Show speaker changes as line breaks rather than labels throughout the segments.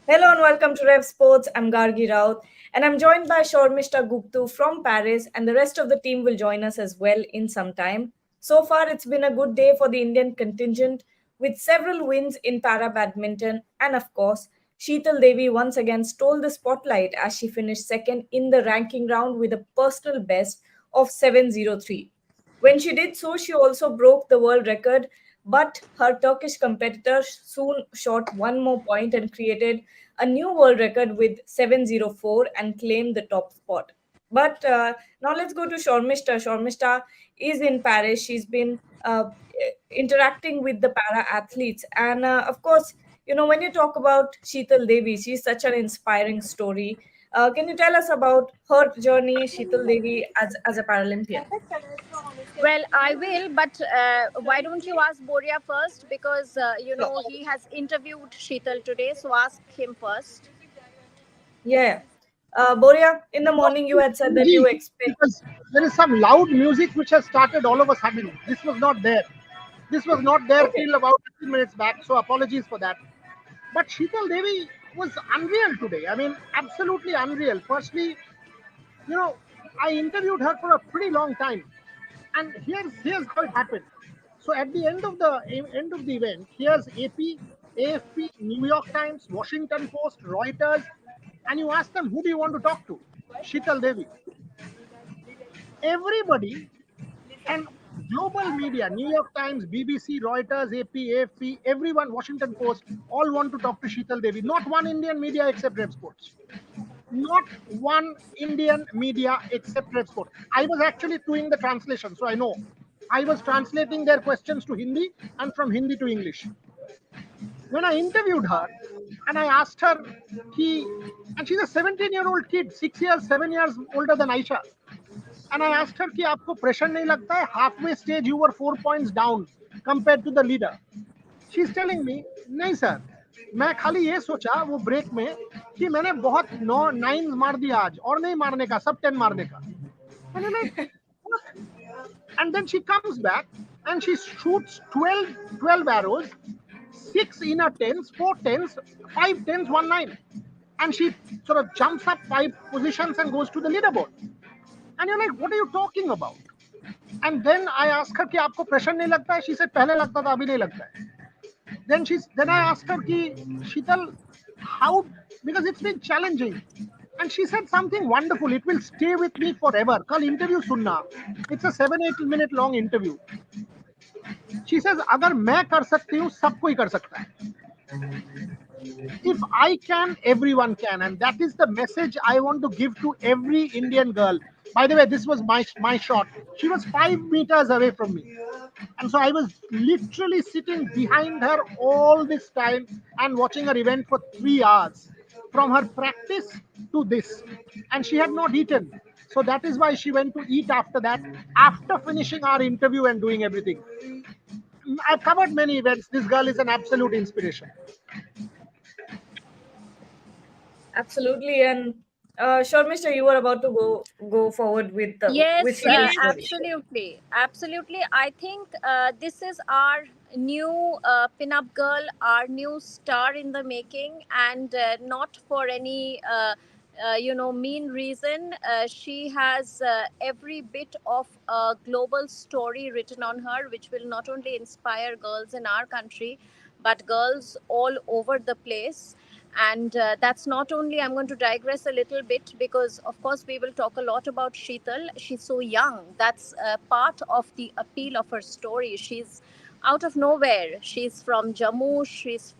Hello and welcome to Rev Sports. I'm Gargi Raut and I'm joined by Shormishta Guptu from Paris, and the rest of the team will join us as well in some time. So far, it's been a good day for the Indian contingent with several wins in para badminton, and of course, Sheetal Devi once again stole the spotlight as she finished second in the ranking round with a personal best of 703. When she did so, she also broke the world record, but her Turkish competitor soon shot one more point and created a new world record with 704 and claimed the top spot. But now let's go to Shormishta. Shormishta is in Paris. She's been interacting with the para athletes. And of course, when you talk about Sheetal Devi, she's such an inspiring story. Can you tell us about her journey, Sheetal Devi, as a Paralympian?
Well, I will, but why don't you ask Boria first? Because, he has interviewed Sheetal today, so ask him first.
Yeah. Boria, in the morning you had said that you
Energy,
expect.
because there is some loud music which has started all of a sudden. This was not there. This was not there
Okay.
till about 15 minutes back. So apologies for that. But Sheetal Devi was unreal today. I mean, absolutely unreal. Firstly, you know, I interviewed her for a pretty long time, and here's how it happened. So at the end of the event, here's AP, AFP, New York Times, Washington Post, Reuters, and you ask them, who do you want to talk to? Sheetal Devi. Everybody and global media, New York Times, BBC, Reuters, AP, AFP, everyone, Washington Post, all want to talk to Sheetal Devi. Not one Indian media except Rev Sports. Not one Indian media except Rev Sports. I was actually doing the translation, so I know. I was translating their questions to Hindi and from Hindi to English. When I interviewed her and I asked her, he, and she's a 17-year-old kid, 6 years, 7 years older than Aisha. And I asked her कि आपको pressure नहीं लगता है halfway stage you were 4 points down compared to the leader. She's telling me नहीं sir, मैं खाली ये सोचा वो ब्रेक में कि मैंने बहुत 9 मार दिया आज और नहीं मारने का, सब 10 मारने का. And you're like, what? And then she comes back and she shoots 12 arrows, 6 inner tens, 4 tens, 5 tens, 1 9. And she sort of jumps up 5 positions and goes to the leaderboard. And you're like, what are you talking about? And then I asked her कि आपको pressure नहीं लगता है? She said पहले लगता था अभी नहीं लगता है. Then I asked her कि शीतल, how, because it's been challenging. And she said something wonderful. It will stay with me forever. कल interview सुनना. It's a 7-8 minute long interview. She says अगर मैं कर सकती हूँ सब कोई कर सकता है. If I can, everyone can, and that is the message I want to give to every Indian girl. By the way, this was my shot. She was 5 meters away from me, and so I was literally sitting behind her all this time and watching her event for 3 hours, from her practice to this, and she had not eaten. So that is why she went to eat after that, after finishing our interview and doing everything. I've covered many events. This girl is an absolute inspiration.
Absolutely. And Shormishta, you were about to go forward with
Yes,
Sheetal's story.
absolutely. Absolutely. I think this is our new pin-up girl, our new star in the making, and not for any, mean reason. She has every bit of a global story written on her, which will not only inspire girls in our country, but girls all over the place. And that's not only, I'm going to digress a little bit because of course we will talk a lot about Sheetal. She's so young. That's part of the appeal of her story. She's out of nowhere. She's from Jammu. She's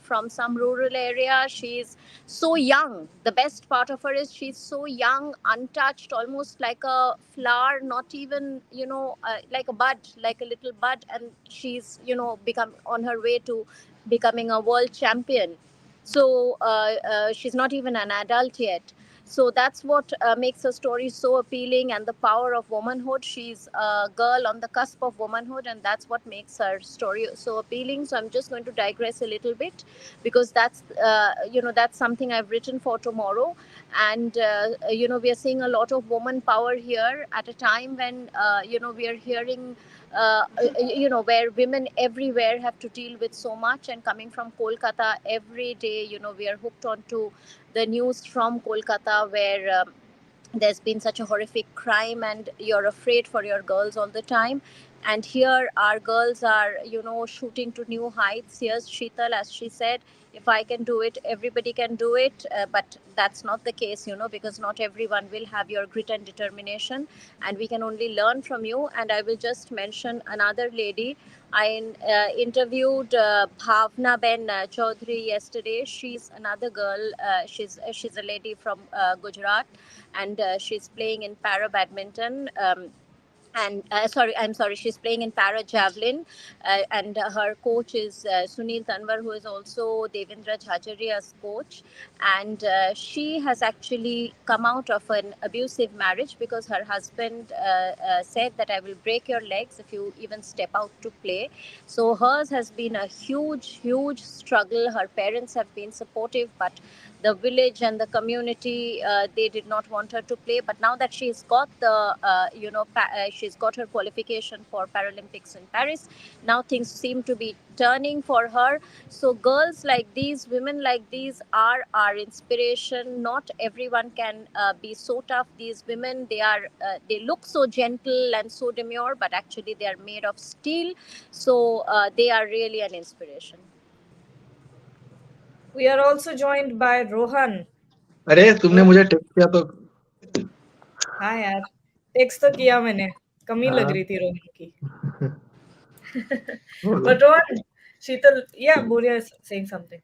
from some rural area. She's so young. The best part of her is she's so young, untouched, almost like a flower, not even like a bud, like a little bud, and she's become on her way to becoming a world champion. So she's not even an adult yet. So that's what makes her story so appealing, and the power of womanhood. She's a girl on the cusp of womanhood, and that's what makes her story so appealing. So I'm just going to digress a little bit because that's something I've written for tomorrow. And we are seeing a lot of woman power here at a time when we are hearing where women everywhere have to deal with so much. And coming from Kolkata, every day, we are hooked onto the news from Kolkata, where there's been such a horrific crime, and you're afraid for your girls all the time. And here our girls are, shooting to new heights. Here's Sheetal, as she said, if I can do it, everybody can do it. But that's not the case, because not everyone will have your grit and determination, and we can only learn from you. And I will just mention another lady. I interviewed Bhavna Ben Chaudhary yesterday. She's another girl. She's a lady from Gujarat, and she's playing in para badminton. And I'm sorry, she's playing in para javelin, and her coach is Sunil Tanwar, who is also Devendra Jhajaria's coach. And she has actually come out of an abusive marriage, because her husband said that I will break your legs if you even step out to play. So hers has been a huge struggle. Her parents have been supportive, but the village and the community, they did not want her to play. But now that she's got she's got her qualification for Paralympics in Paris, now things seem to be turning for her. So girls like these, women like these, are our inspiration. Not everyone can be so tough. These women, they look so gentle and so demure, but actually they are made of steel. So they are really an inspiration.
We are also joined by Rohan.
अरे तुमने मुझे text किया तो
हाँ यार, text तो किया मैंने, कमी लग
हाँ
रही थी रोहन की.
बोलो
But Rohan, Sheetal, yeah, Boria is saying something.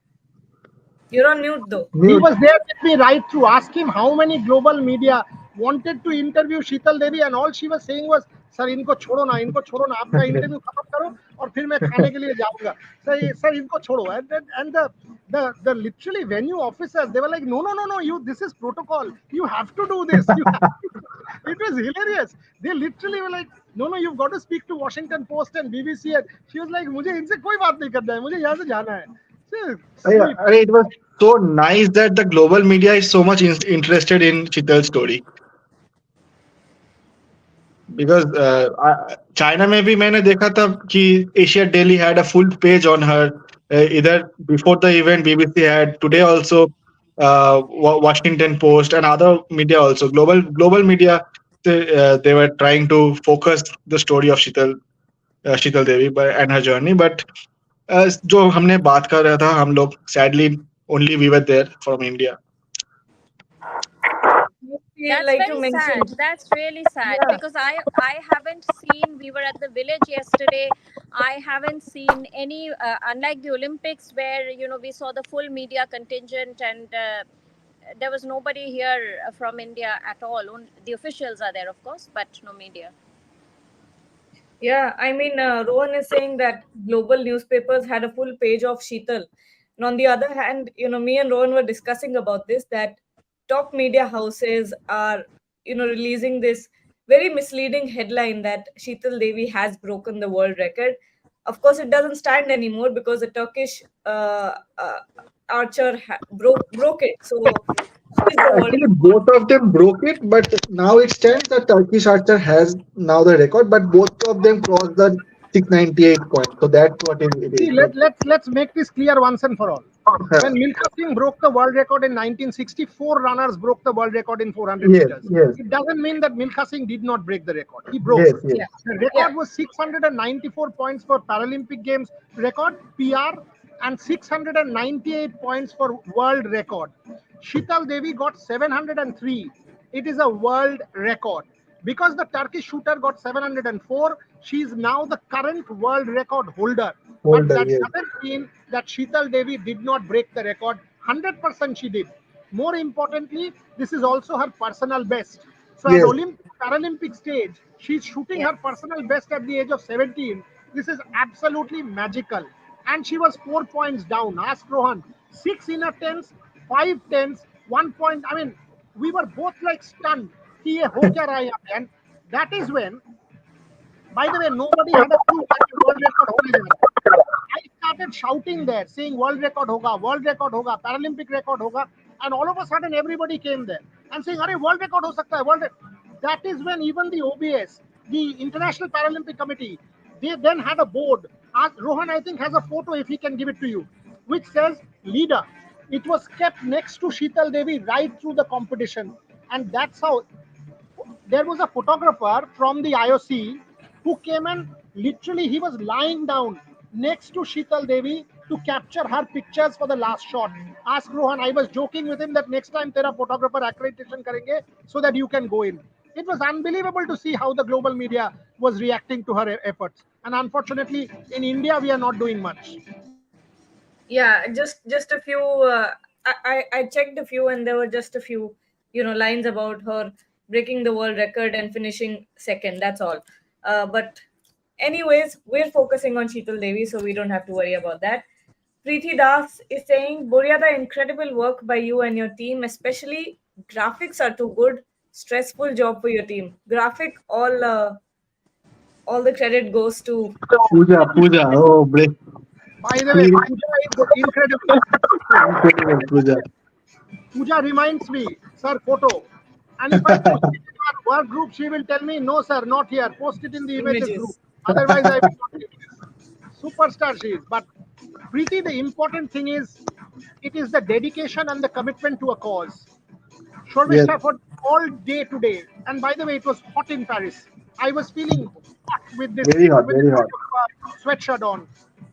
You're on mute though.
He
mute
was there with me right through. Ask him how many global media wanted to interview Sheetal Devi, and all she was saying was, "Sir, इनको छोड़ो ना, आपका interview खत्म करो, और फिर मैं खाने के लिए जाऊंगा. Sir, इनको छोड़ो." And the literally venue officers, they were like, "No, you, this is protocol. You have to do this. You have to." It was hilarious. They literally were like, "No, you've got to speak to Washington Post and BBC." And she was like, "मुझे इनसे कोई बात नहीं करना है, मुझे यहाँ से जाना है." So sweet.
it was so nice that the global media is so much interested in Chital's story. Because China में भी मैंने देखा था कि Asia Daily had a full page on her. Either before the event, BBC had, today also Washington Post and other media also. Global media, they were trying to focus the story of Sheetal Devi and her journey. But जो हमने बात कर रहा था हम लोग, sadly only we were there from India.
That's
Like
very
you
sad.
mentioned,
That's really sad,
yeah,
because I haven't seen. We were at the village yesterday. I haven't seen any, unlike the Olympics, where we saw the full media contingent, and there was nobody here from India at all. The officials are there, of course, but no media.
yeah. I mean, Rohan is saying that global newspapers had a full page of Sheetal. And on the other hand, me and Rohan were discussing about this, that top media houses are, releasing this very misleading headline that Sheetal Devi has broken the world record. Of course, it doesn't stand anymore because a Turkish archer broke it. So she's the world
Actually,
record.
both of them broke it, but now it stands that Turkish archer has now the record, but both of them crossed the 698 points. So that's what it
See,
is. So,
let's make this clear once and for all. When Milkha Singh broke the world record in 1964, runners broke the world record in 400
yes,
meters.
yes,
It doesn't mean that Milkha Singh did not break the record. He broke.
yes,
Yeah,
yes.
The
yeah.
record was 694 points for Paralympic Games record, PR, and 698 points for world record. Sheetal Devi got 703. It is a world record. Because the Turkish shooter got 704, she is now the current world record holder. But
Holder,
that
yes.
doesn't mean that Sheetal Devi did not break the record. 100% she did. More importantly, this is also her personal best. So at
Yes,
Olympic Paralympic stage, she's shooting
Yeah.
her personal best at the age of 17. This is absolutely magical. And she was 4 points down. Ask Rohan. 6 in a tens, 5 tens, 1 point. I mean, we were both like stunned. कि ये हो क्या रहा है यहाँ पे? And that is when, by the way, nobody had a clue that the world record होने जा रहा है. I started shouting there, saying world record hoga, Paralympic record hoga, and all of a sudden everybody came there and saying, "Arey, world record ho sakta hai, world." That is when even the OBS, the International Paralympic Committee, They then had a board. Rohan, I think, has a photo if he can give it to you, which says leader. It was kept next to Sheetal Devi right through the competition. And that's how there was a photographer from the IOC who came and literally he was lying down next to Sheetal Devi to capture her pictures for the last shot. Ask Rohan, I was joking with him that next time tera photographer accreditation karenge so that you can go in. It was unbelievable to see how the global media was reacting to her efforts. And unfortunately, in India, we are not doing much.
Yeah, just a few. I checked a few, and there were just a few, lines about her breaking the world record and finishing second. That's all. But anyways, we're focusing on Sheetal Devi, so we don't have to worry about that. Preeti Das is saying, Buryada, incredible work by you and your team, especially graphics are too good. Stressful job for your team. Graphic, all the credit goes to.
Pooja. Oh, break.
By the way, Pooja is incredible.
Incredible, Pooja.
Pooja reminds me, sir, photo. And if I post it in our work group, she will tell me, no, sir, not here. Post it in the images group.
Images.
Otherwise, I will not do this. Superstar she is. But Preeti, the important thing is, it is the dedication and the commitment to a cause.
Yes.
Shormishta for all day today. And by the way, it was hot in Paris. I was feeling hot with this
Very hot,
with
very hot.
sweatshirt on.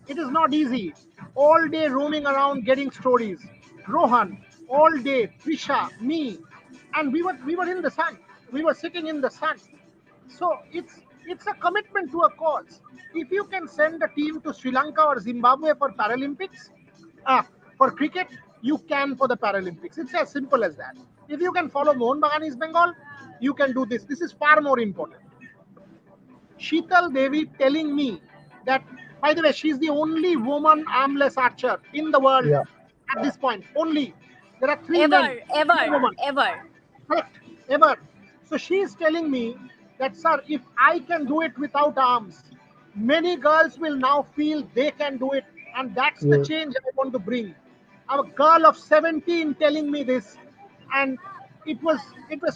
It is not easy. All day roaming around getting stories. Rohan, all day, Trisha, me, and we were in the sun. We were sitting in the sun. So it's a commitment to a cause. If you can send a team to Sri Lanka or Zimbabwe for Paralympics, for cricket, you can for the Paralympics. It's as simple as that. If you can follow Mohan Bagani's Bengal, you can do this. This is far more important. Sheetal Devi telling me that, by the way, she's the only woman armless archer in the world
Yeah.
at this point. Only. There are three
Ever,
men, no
ever,
woman.
ever.
Correct. Ever. So she is telling me that, sir, if I can do it without arms, many girls will now feel they can do it. And that's the
Yes.
change I want to bring. A girl of 17 telling me this. And it was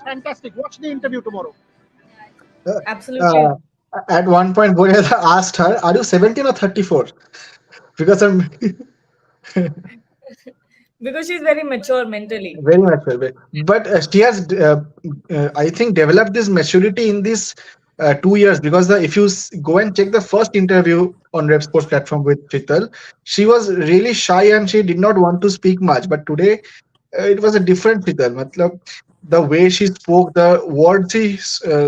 fantastic. Watch the interview tomorrow.
Uh,
Absolutely.
at one point, Boyada asked her, "Are you 17 or 34?" Because I'm
Because she's very mature mentally.
very much well. But she has, I think, developed this maturity in these 2 years. Because if you go and check the first interview on Rep Sports platform with Chital, she was really shy and she did not want to speak much. But today, it was a different Chital. Matlab, the way she spoke, the words she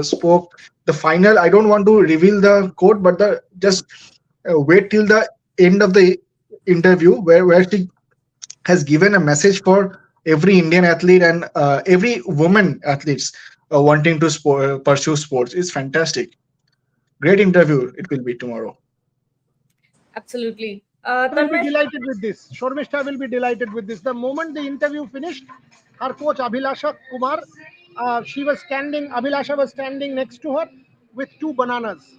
spoke, the final. I don't want to reveal the quote, but the just wait till the end of the interview where she has given a message for every Indian athlete and every woman athletes wanting to pursue sports. It's fantastic. Great interview. It will be tomorrow.
Absolutely.
Will be
Tanmay,
delighted with this. Shormishta will be delighted with this. The moment the interview finished, her coach Abhilasha Kumar, Abhilasha was standing next to her with two bananas.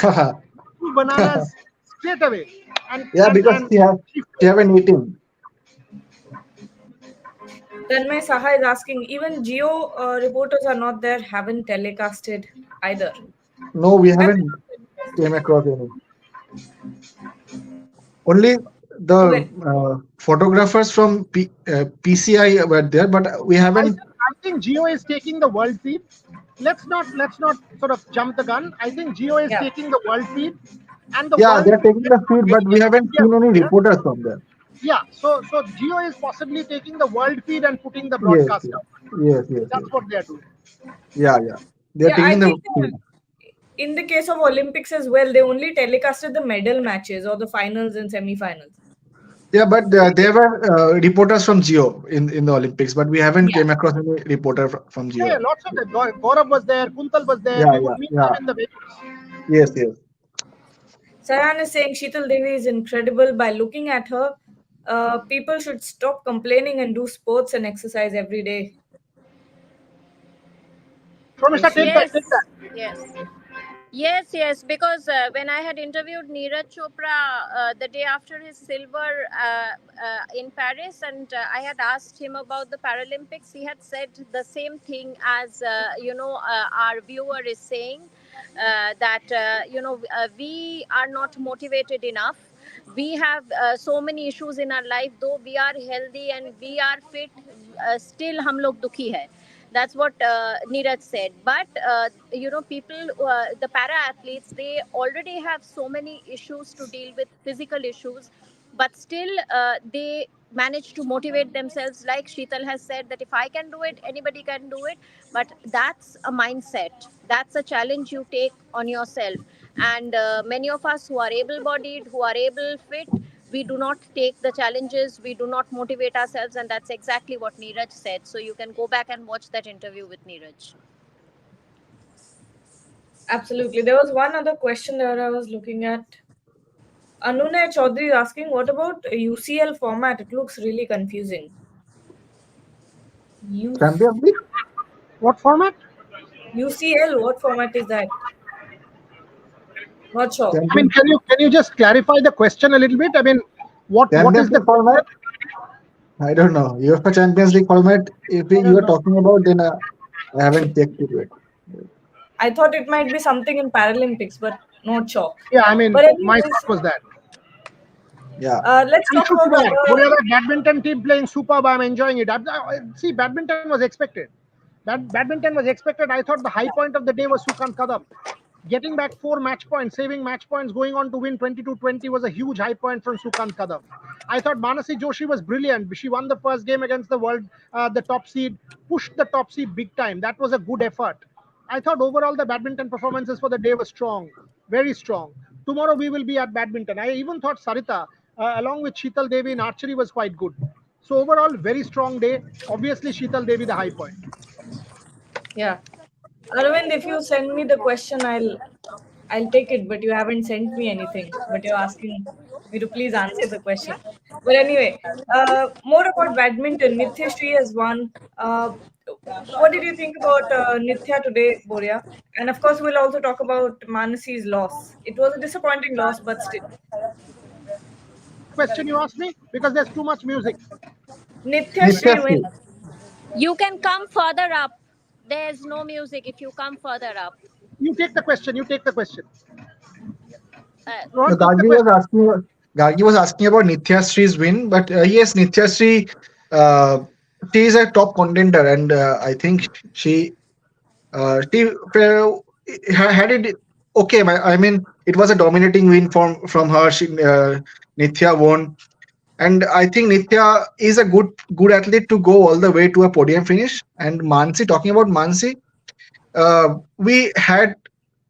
Two bananas straight away. And
Yeah,
and
because
and she
she haven't eaten.
Tanmay Saha is asking, even Geo reporters are not there, haven't telecasted either.
No, we
I've
haven't came across any. Only
well,
the photographers from PCI were there, but we haven't.
I think Geo is taking the world feed. Let's not sort of jump the gun. I think Geo is
yeah,
taking the world feed, and the
Yeah,
world
they're
feed
taking
is
the
not
feed, but
getting
we
any
haven't
India
seen any
from there.
reporters from there.
Yeah, so Geo is possibly taking the world feed and putting the
Yes,
broadcast
yes,
out.
yes, yes, yes.
That's what they are doing.
Yeah, yeah. They're
yeah. I
taking the
think
feed.
in the case of Olympics as well, they only telecasted the medal matches or the finals and semi-finals.
Yeah, but there were reporters from Geo in the Olympics, but we haven't
Yeah,
came across any reporter from
Yeah,
Geo.
lots of them. Gaurav was there, Kuntal was there.
Yeah,
We
yeah,
would meet them
yeah.
in the venues.
Yes, yes.
Saran is saying Sheetal Devi is incredible. By looking at her, people should stop complaining and do sports and exercise every day.
Shormishta,
Because
take
she,
that, take that.
Yes, yes. Yes, yes, because when I had interviewed Neeraj Chopra the day after his silver in Paris, and I had asked him about the Paralympics, he had said the same thing as our viewer is saying, that we are not motivated enough. We have so many issues in our life, though we are healthy and we are fit, still हम लोग दुखी है. That's what Neeraj said. But people, the para athletes, they already have so many issues to deal with, physical issues, but still they manage to motivate themselves. Like Sheetal has said, that if I can do it, anybody can do it. But that's a mindset. That's a challenge you take on yourself. And many of us who are able-bodied, who are able fit, we do not take the challenges, we do not motivate ourselves, and that's exactly what Neeraj said. So you can go back and watch that interview with Neeraj.
Absolutely. There was one other question that I was looking at. Anunay Chaudhary is asking, what about UCL format? It looks really confusing.
Champions League?
What format?
UCL, what format is that? Not sure.
I mean,
Champions,
can you just clarify the question a little bit? I mean, what is
Champions
the
League
question?
format? I don't know. UEFA Champions League format, if
I
you
don't
are
know.
talking about, then I haven't checked it yet.
I thought it might be something in Paralympics, but not sure.
Yeah, I mean,
But
my
anyways,
thought was that.
Yeah.
let's
And
talk about
Shukriya,
other.
Korea badminton team playing superb. I'm enjoying it. See, badminton was expected. Badminton was expected. I thought the high point of the day was Sukant Kadam. Getting back 4 match points, saving match points, going on to win 22-20 was a huge high point from Sukant Kadam. I thought Manasi Joshi was brilliant. She won the first game against the top seed, pushed the top seed big time. That was a good effort. I thought overall the badminton performances for the day were strong, very strong. Tomorrow we will be at badminton. I even thought Sarita, along with Sheetal Devi in archery, was quite good. So overall, very strong day. Obviously, Sheetal Devi the high point.
Yeah. Arvind, if you send me the question, I'll take it, but you haven't sent me anything. But you're asking me to please answer the question. But anyway, more about badminton. Nithya Shree has won. What did you think about Nithya today, Boria? And of course, we'll also talk about Manasi's loss. It was a disappointing loss, but still.
Question you asked me because there's too much music.
Nithya
Nitya
Shree
Sri.
wins.
You can come further up. There's no music if you come further up.
You take the question. You take the question.
No,
Rohan, take the question.
Gargi was asking about Nitya Sri's win, but yes, Nitya Sri, she is a top contender, and I think she had it okay. I mean, it was a dominating win from her. Nithya won, and I think Nithya is a good athlete to go all the way to a podium finish. And Mansi, talking about Mansi, we had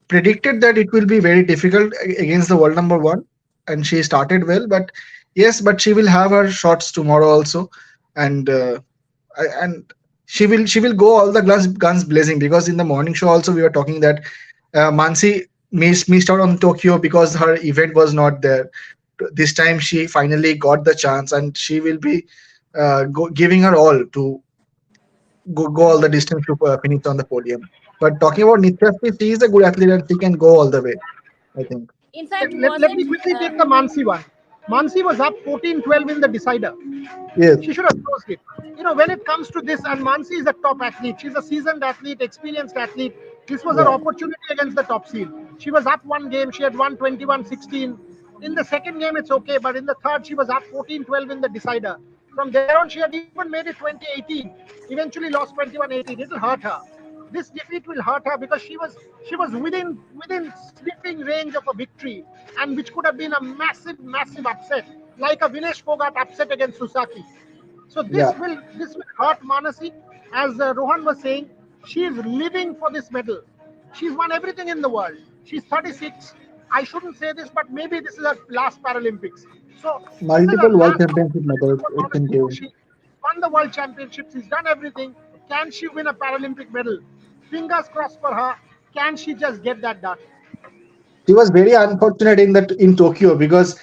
predicted that it will be very difficult against the world number one, and she started well. But yes, but she will have her shots tomorrow also, and and she will go all the guns blazing, because in the morning show also we were talking that Mansi missed out on Tokyo because her event was not there. This time she finally got the chance, and she will be giving her all to go all the distance to finish on the podium. But talking about Nitya, she is a good athlete and she can go all the way, I think.
In
Let,
fact,
let, let
wasn't
me quickly take the Mansi one. Mansi was up 14-12 in the decider.
Yes.
She should have closed it. When it comes to this, and Mansi is a top athlete. She's a seasoned athlete, experienced athlete. This was her
Yeah.
opportunity against the top seed. She was up one game. She had won 21-16. In the second game, it's okay. But in the third, she was up 14-12 in the decider. From there on, she had even made it 20-18. Eventually lost 21-18. It'll hurt her. This defeat will hurt her because she was within sniffing range of a victory, and which could have been a massive upset, like a Vinesh Fogart upset against Susaki. So
Yeah.
this will hurt Manasi. As Rohan was saying, she is living for this medal. She's won everything in the world. She's 36. I shouldn't say this, but maybe this is her last Paralympics. So this is her
Multiple world
last
championship
Paralympics
medals
for
it can
Manasi
give.
Joshi. Won the world championships. She's done everything. Can she win a Paralympic medal? Fingers crossed for her. Can she just get that done?
She was very unfortunate in Tokyo, because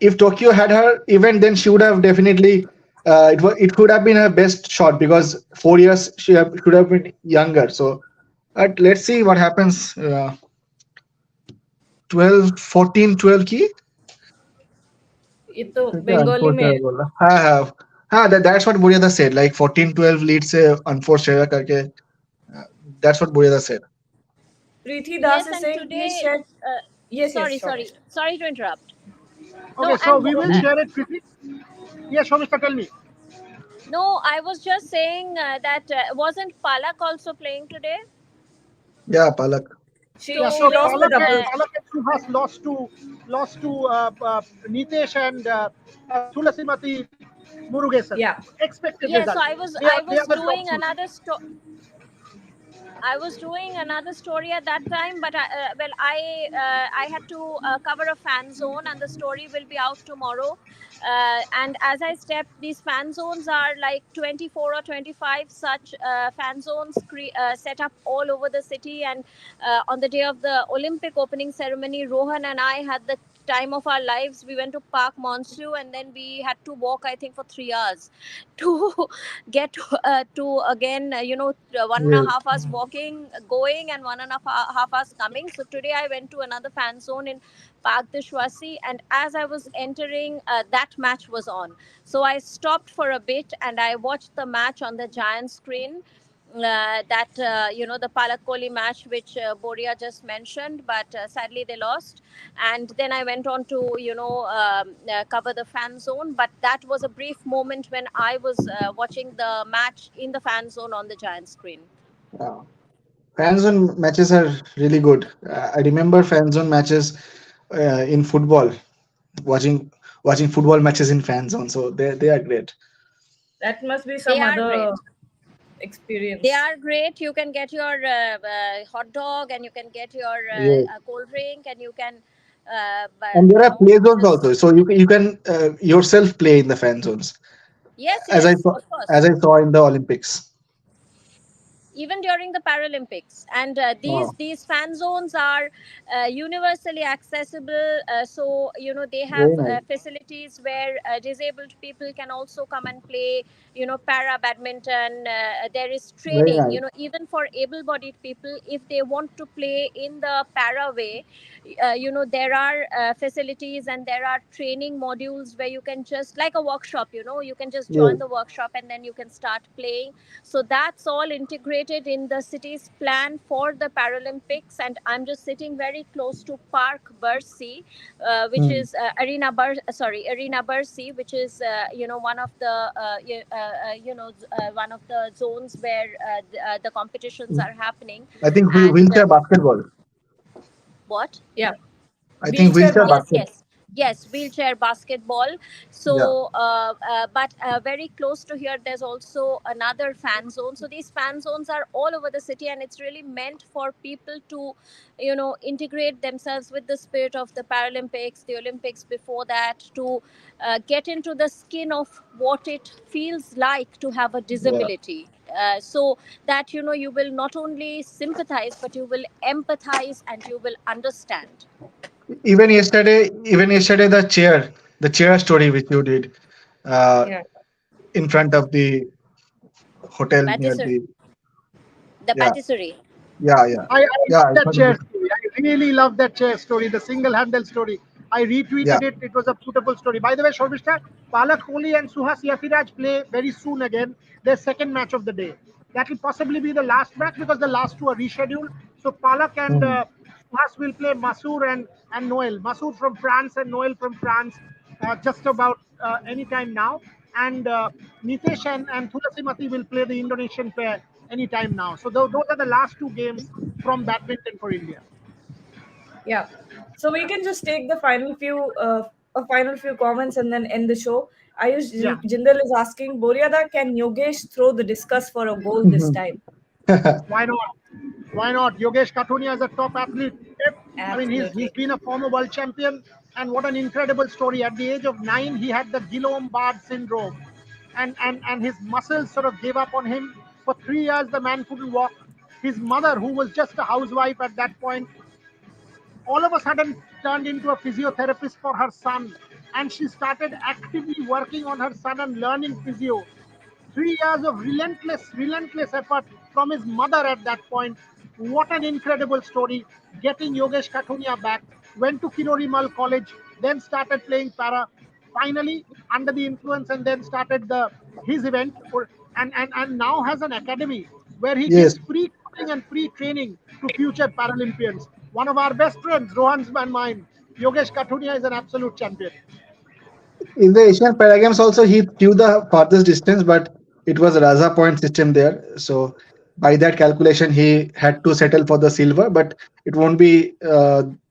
if Tokyo had her event, then she would have definitely it could have been her best shot, because 4 years should have been younger. So, but let's see what happens. 12 14 12 की
ये तो
तो क्या
Bengali
unforced
में है।
error बोला हाँ that's what Buryada said like 14-12 lead से unforced error करके that's what Buryada said.
Preeti Das
Yes,
is
and
saying please
today,
share. Yes, yes,
sorry,
sure.
sorry to interrupt.
Okay,
No,
so
and
we will
Hmm.
share it, Preeti. Yes, Shomista, tell me.
no, I was just saying that wasn't Palak also playing today?
Yeah, Palak.
Yeah,
She
So
so
lost
when
the doubles.
Palak and Suhas lost to Nitesh and Thulasimati Murugesan.
Yeah,
Expected
yeah,
result.
so I was
They
I
are
was
the top
doing
two.
another I was doing another story at that time, but I had to cover a fan zone, and the story will be out tomorrow. And as I stepped, these fan zones are like 24 or 25 such fan zones set up all over the city. And on the day of the Olympic opening ceremony, Rohan and I had the time of our lives. We went to Park Monsu, and then we had to walk, I think, for 3 hours to get to again 1.5 hours
Yes.
walking going and 1.5 hours coming. So today I went to another fan zone in Park Dishwasi, and as I was entering, that match was on, so I stopped for a bit and I watched the match on the giant screen. That the Palakoli match, which Boria just mentioned, but sadly they lost. And then I went on to cover the fan zone. But that was a brief moment when I was watching the match in the fan zone on the giant screen.
Yeah. Fan zone matches are really good. I remember fan zone matches in football, watching watching football matches in fan zone. So they are great.
that must be
They
some
are
other
great. They
experience.
are great. You can get your hot dog, and you can get your
Yes.
cold drink, and you can
And there are play zones
just
also, so you can yourself play in the fan zones,
yes,
as I
yes,
saw
of course.
as I saw in the Olympics.
Even during the Paralympics. And
Oh,
these fan zones are universally accessible. So they have
very nice,
facilities where disabled people can also come and play. Para badminton. There is
very
training.
nice.
Even for able-bodied people, if they want to play in the para way, there are facilities and there are training modules where you can just like a workshop. You can just
Yes.
join the workshop and then you can start playing. So that's all integrated in the city's plan for the Paralympics. And I'm just sitting very close to Park Bercy, which
Hmm.
is Arena Bercy, which is one of the one of the zones where the competitions are happening.
I think
And
wheelchair basketball.
what?
Yeah,
I think
wheelchair
wheelchair
Yes,
basket.
basket.
yes, wheelchair basketball.
Yeah.
So but very close to here there's also another fan zone. So these fan zones are all over the city, and it's really meant for people to integrate themselves with the spirit of the Paralympics, the Olympics before that, to get into the skin of what it feels like to have a
Yeah.
disability. So that you will not only sympathize, but you will empathize and you will understand.
Even yesterday, the chair story which you did, uh,
Yeah,
in front of the hotel near
Patisserie.
the,
The
yeah,
patisserie.
yeah.
I
Yeah,
love
in
that
front of
chair
the,
story. I really love that chair story, the single handle story. I
yeah.
retweeted it. It was a beautiful story. By the way, Shobishta, Palak Kohli and Suhas Yafiraj play very soon again, their second match of the day. That will possibly be the last match because the last two are rescheduled. So Palak and
Hmm.
Suhas will play Masour and Noel. Masour from France and Noel from France just about any time now. And Nitesh and Thulasimati will play the Indonesian pair anytime now. So those are the last two games from badminton for India.
yeah. So we can just take the final few comments and then end the show. Ayush
Yeah,
Jindal is asking, Boryada, can Yogesh throw the discus for a goal this time?
why not? Why not? Yogesh Kathunia is a top athlete. I mean, he's
Absolutely.
been a former world champion, and what an incredible story. At the age of 9, he had the Guillain-Barré syndrome, and his muscles sort of gave up on him. For 3 years, the man couldn't walk. His mother, who was just a housewife at that point, all of a sudden turned into a physiotherapist for her son, and she started actively working on her son and learning physio. 3 years of relentless effort from his mother at that point. What an incredible story, getting Yogesh Kathunia back. went to Kirorimal College, then started playing para. Finally, under the influence, and then started the his event, and now has an academy where he
Yes,
gives free coaching and free training to future Paralympians. One of our best friends, Rohan's and mine, Yogesh Kathunia, is an absolute champion.
in the Asian Para Games also he threw the farthest distance, but it was a Raza point system there. So by that calculation, he had to settle for the silver, but it won't be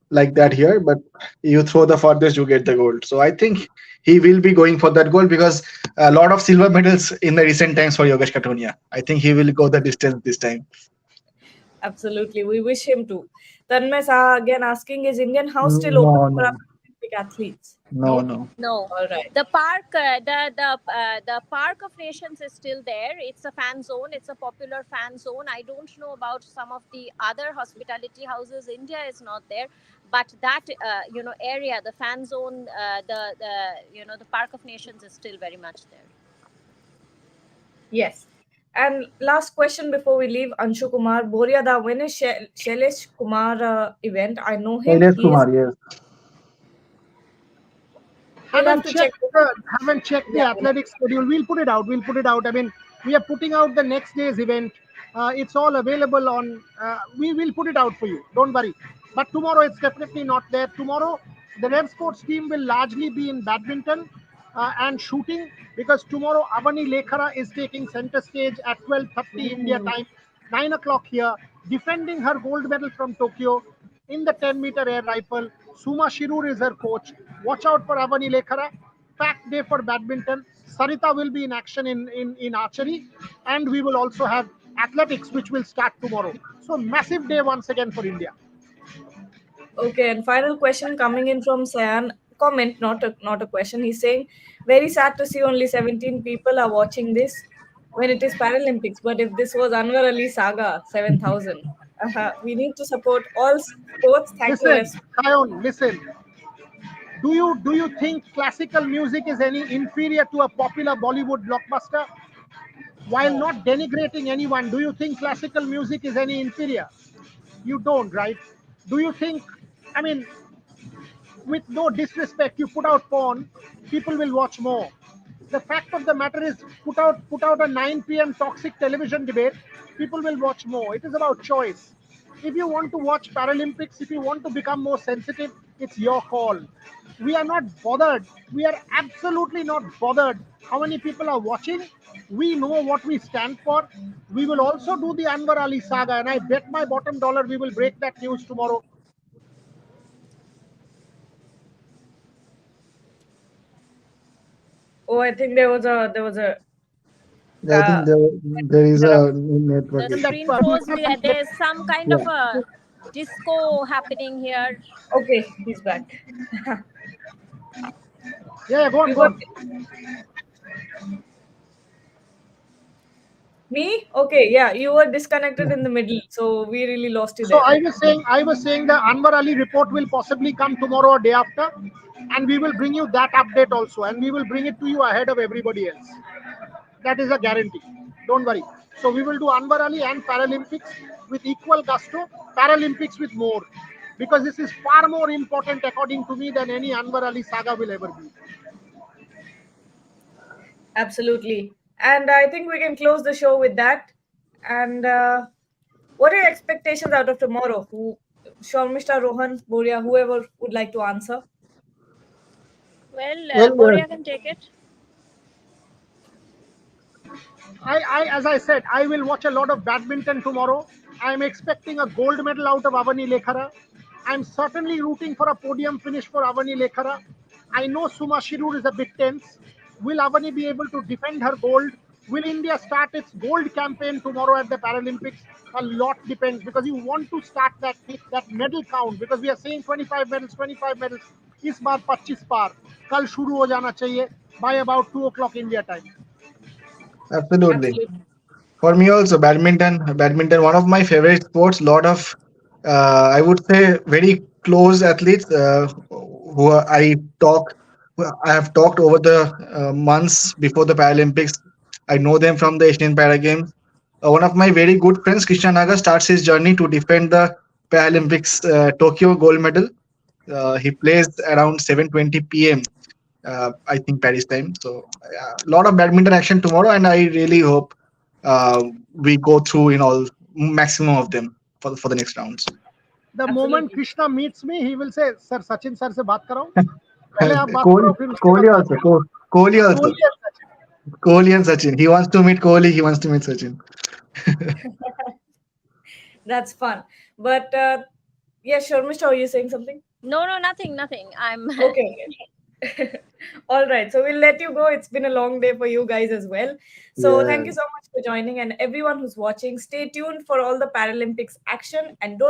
like that here. But you throw the farthest, you get the gold. So I think he will be going for that gold because a lot of silver medals in the recent times for Yogesh Katonia. I think he will go the distance this time.
Absolutely. We wish him to. Tanmay Saha again asking, is Indian house still open
No,
for
no,
Olympic athletes?
no,
No?
no.
No,
All right.
the park, the Park of Nations is still there. It's a fan zone. It's a popular fan zone. I don't know about some of the other hospitality houses. India is not there, but that area, the fan zone, the Park of Nations is still very much there.
Yes. And last question before we leave, Anshu Kumar, Boryada, when is Shailesh Kumar event? I know him.
Shailesh
He is.
Kumar, yes.
We'll have
haven't
to check.
checked the haven't checked the
Yeah.
athletic schedule. We'll put it out. We'll put it out. I mean, we are putting out the next day's event. It's all available on. We will put it out for you. Don't worry. But tomorrow it's definitely not there. Tomorrow the Rev Sports team will largely be in badminton and shooting because tomorrow Avani Lekhara is taking center stage at 12:30 India time, 9 o'clock here, defending her gold medal from Tokyo in the 10-meter air rifle. Suma Shirur is her coach. Watch out for Avani Lekhara. Packed day for badminton. Sarita will be in action in archery. And we will also have athletics, which will start tomorrow. So, massive day once again for India.
Okay, and final question coming in from Sayan. Comment, not a question. He's saying, very sad to see only 17 people are watching this when it is Paralympics. But if this was Anwar Ali Saga, 7,000. We need to support all sports. Thank you,
Listen,
rest.
Sayon, listen. Do you think classical music is any inferior to a popular Bollywood blockbuster? While
No.
not denigrating anyone, do you think classical music is any inferior? You don't, right? Do you think? I mean, with no disrespect, you put out porn, people will watch more. The fact of the matter is, put out a 9 p.m. toxic television debate, people will watch more. It is about choice. If you want to watch Paralympics, if you want to become more sensitive, it's your call. We are not bothered. We are absolutely not bothered how many people are watching. We know what we stand for. We will also do the Anwar Ali saga, and I bet my bottom dollar we will break that news tomorrow.
Oh, I think there was a
I think
uh,
there is a
interrupt.
network
The
And that
issue.
screen froze. There's some kind
Yeah.
of a disco happening here.
Okay, he's back.
Yeah, go on,
You
go
got
on.
me? Okay, yeah, you were disconnected in the middle, so we really lost you
So
there.
I was saying the Anwar Ali report will possibly come tomorrow or day after, and we will bring you that update also, and we will bring it to you ahead of everybody else. That is a guarantee. Don't worry. So we will do Anwar Ali and Paralympics with equal gusto, Paralympics with more, because this is far more important, according to me, than any Anwar Ali saga will ever be.
Absolutely. And I think we can close the show with that. And what are your expectations out of tomorrow? Mr. Rohan, Boria, whoever would like to answer?
Well,
Well,
Boria can take it.
As I said, I will watch a lot of badminton tomorrow. I am expecting a gold medal out of Avani Lekhara. I'm certainly rooting for a podium finish for Avani Lekhara. I know Suma Shirur is a bit tense. Will Avani be able to defend her gold? Will India start its gold campaign tomorrow at the Paralympics? A lot depends because you want to start that medal count because we are saying 25 medals, 25 medals. इस बार 25 पार कल शुरू हो जाना चाहिए by about 2 o'clock India time.
absolutely.
Absolutely.
For me also, badminton, one of my favorite sports. Lot of, I would say, very close athletes who I have talked over the months before the Paralympics. I know them from the Asian Para Games. One of my very good friends, Krishna Naga, starts his journey to defend the Paralympics Tokyo gold medal. He plays around 7:20 p.m. I think Paris time. So a lot of badminton action tomorrow, and I really hope we go through in all maximum of them for the next rounds.
The moment
Absolutely.
Krishna meets me, he will say, "Sir, Sachin sir से बात कराऊं? पहले आप बात
Kohli,
करो, फिर उसके बाद
Kohli
बात
also,
करें."
Kohli also,
Kohli and Sachin.
Kohli and Sachin. He wants to meet Kohli. He wants to meet Sachin.
That's fun. But yeah, Sharmishta, are you saying something?
No, no, nothing, nothing. I'm
Okay. All right. So we'll let you go. It's been a long day for you guys as well. So
Yeah.
thank you so much for joining. And everyone who's watching, stay tuned for all the Paralympics action. And don't